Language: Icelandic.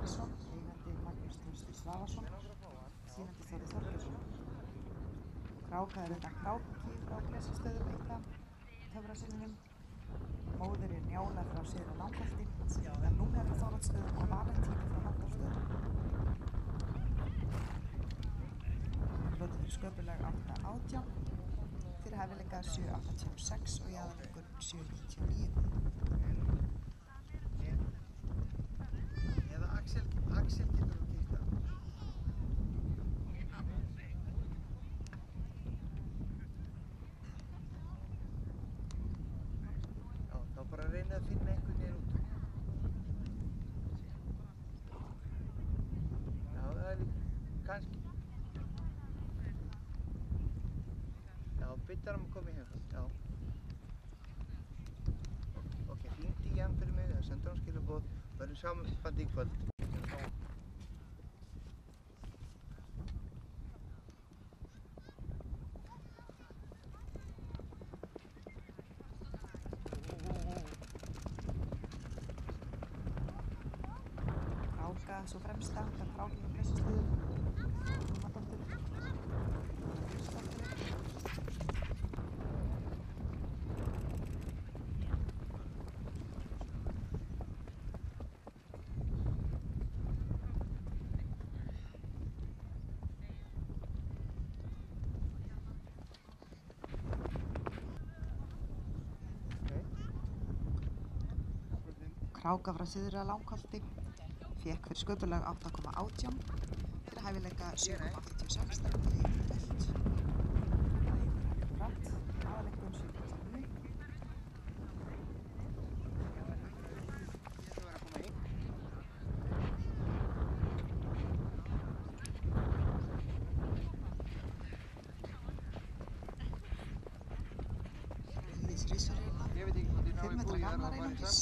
Gunnarsson, eigandi Magnús Trausti Svavarsson, sýnandi Þórður Þorgeirsson. Kráka er auðvitað Kráki frá Gresjastöðum, eitt af töfrasynninum. Móðir er Njála frá Syðra Langholti, Númi frá Þorvaldstöðum og Valentína frá Halldórstöðum. Hlotið fyrir sköpulag 8.18, fyrir hæfileika 7.86 og í aðaleinkunn 7.99. Eða Axel getur þú keypt það. Já, þá bara reynið að finna einhvern veginn út. Já, það er líka, kannski. Já, byttar hann að koma í heimsókn, já. Ok, hringdu í hann fyrir mig eða sendu hann skilaboð, verðum sambandi í kvöld. Kráka, svo fremsta, það er Kráki frá Gresjastöðum, Rúmadóttir. Kráka frá Syðra Langholti, fékk fyrir sköpulag 8.18, fyrir hæfileika 7.86, það er deilt. Það er rætt, aðaleinkunn 7.99. Íðis Rísareyna, 5 metra gamlar einungis.